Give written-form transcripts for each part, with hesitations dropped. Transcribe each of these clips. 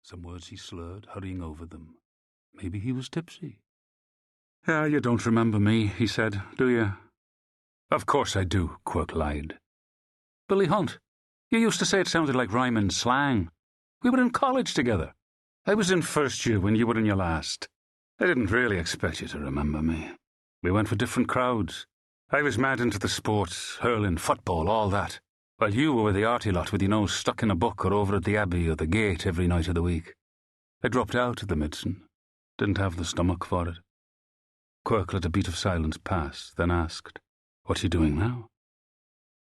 Some words he slurred, hurrying over them. Maybe he was tipsy. "Yeah, you don't remember me," he said, "do you?" "Of course I do," Quirke lied. "Billy Hunt. You used to say it sounded like rhyming slang. We were in college together. I was in first year when you were in your last. I didn't really expect you to remember me. We went for different crowds. I was mad into the sports, hurling, football, all that, while you were with the arty lot with your nose stuck in a book or over at the Abbey or the Gate every night of the week. I dropped out of the medicine. Didn't have the stomach for it." Quirke let a beat of silence pass, then asked, "What are you doing now?"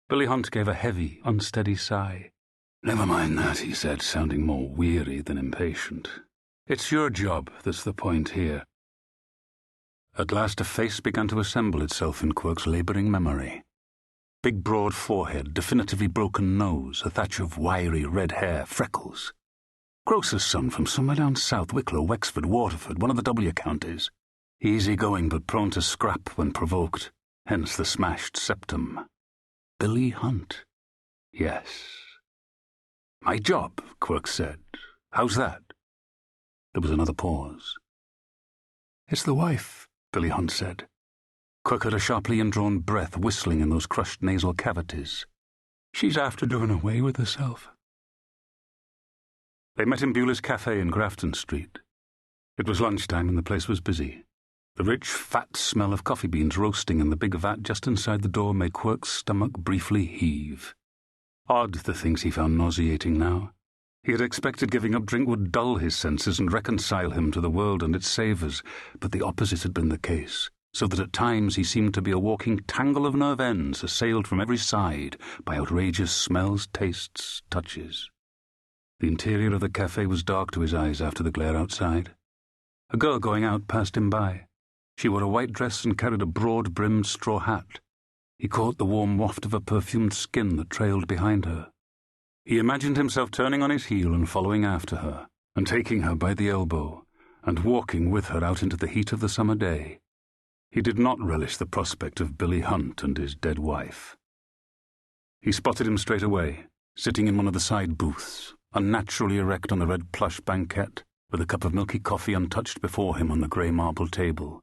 Billy Hunt gave a heavy, unsteady sigh. "Never mind that," he said, sounding more weary than impatient. "It's your job that's the point here." At last a face began to assemble itself in Quirke's labouring memory. Big broad forehead, definitively broken nose, a thatch of wiry red hair, freckles. Grocer's son from somewhere down south, Wicklow, Wexford, Waterford, one of the W counties. Easy-going but prone to scrap when provoked, hence the smashed septum. Billy Hunt. Yes. "My job," Quirke said. "How's that?" There was another pause. "It's the wife," Billy Hunt said. Quirke heard a sharply indrawn breath whistling in those crushed nasal cavities. "She's after doing away with herself." They met in Beulah's Cafe in Grafton Street. It was lunchtime and the place was busy. The rich, fat smell of coffee beans roasting in the big vat just inside the door made Quirke's stomach briefly heave. Odd, the things he found nauseating now. He had expected giving up drink would dull his senses and reconcile him to the world and its savours, but the opposite had been the case, so that at times he seemed to be a walking tangle of nerve ends assailed from every side by outrageous smells, tastes, touches. The interior of the cafe was dark to his eyes after the glare outside. A girl going out passed him by. She wore a white dress and carried a broad-brimmed straw hat. He caught the warm waft of her perfumed skin that trailed behind her. He imagined himself turning on his heel and following after her, and taking her by the elbow, and walking with her out into the heat of the summer day. He did not relish the prospect of Billy Hunt and his dead wife. He spotted him straight away, sitting in one of the side booths, unnaturally erect on the red plush banquette, with a cup of milky coffee untouched before him on the grey marble table.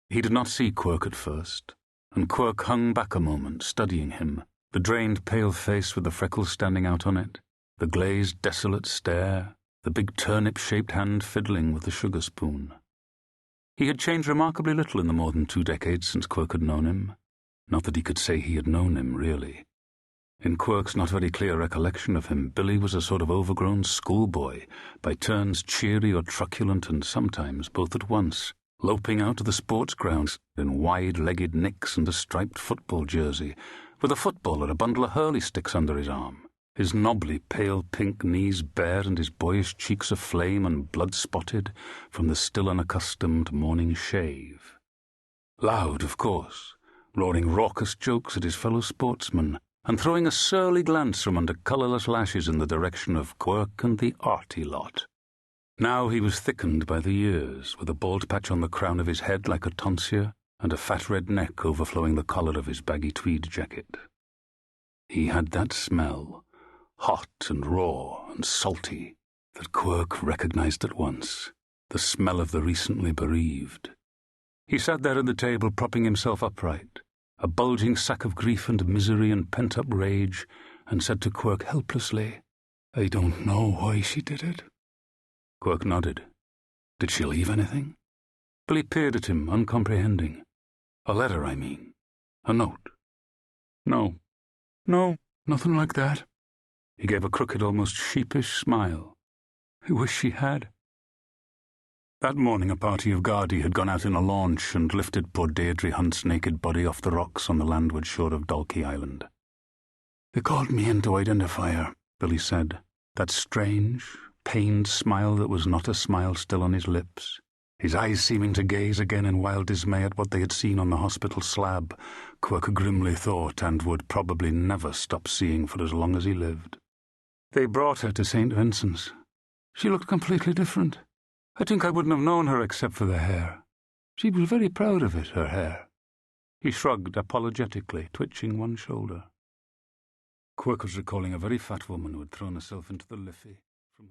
He did not see Quirke at first, and Quirke hung back a moment, studying him, the drained pale face with the freckles standing out on it, the glazed, desolate stare, the big turnip-shaped hand fiddling with the sugar spoon. He had changed remarkably little in the more than 2 decades since Quirke had known him. Not that he could say he had known him, really. In Quirke's not very clear recollection of him, Billy was a sort of overgrown schoolboy, by turns cheery or truculent and sometimes both at once, loping out to the sports grounds in wide-legged nicks and a striped football jersey, with a football or a bundle of hurley sticks under his arm, his knobbly pale pink knees bare and his boyish cheeks aflame and blood-spotted from the still unaccustomed morning shave. Loud, of course, roaring raucous jokes at his fellow sportsmen, and throwing a surly glance from under colourless lashes in the direction of Quirke and the arty lot. Now he was thickened by the years, with a bald patch on the crown of his head like a tonsure, and a fat red neck overflowing the collar of his baggy tweed jacket. He had that smell, hot and raw and salty, that Quirke recognised at once, the smell of the recently bereaved. He sat there at the table propping himself upright, a bulging sack of grief and misery and pent-up rage, and said to Quirke helplessly, "I don't know why she did it." Quirke nodded. "Did she leave anything?" Billy peered at him, uncomprehending. "A letter, I mean. A note." No, nothing like that." He gave a crooked, almost sheepish smile. "I wish she had." That morning a party of Gardaí had gone out in a launch and lifted poor Deirdre Hunt's naked body off the rocks on the landward shore of Dalkey Island. "They called me in to identify her," Billy said, that strange, pained smile that was not a smile still on his lips, his eyes seeming to gaze again in wild dismay at what they had seen on the hospital slab, Quirke grimly thought, and would probably never stop seeing for as long as he lived. "They brought her to St. Vincent's. She looked completely different. I think I wouldn't have known her except for the hair. She was very proud of it, her hair." He shrugged apologetically, twitching one shoulder. Quirke was recalling a very fat woman who had thrown herself into the Liffey.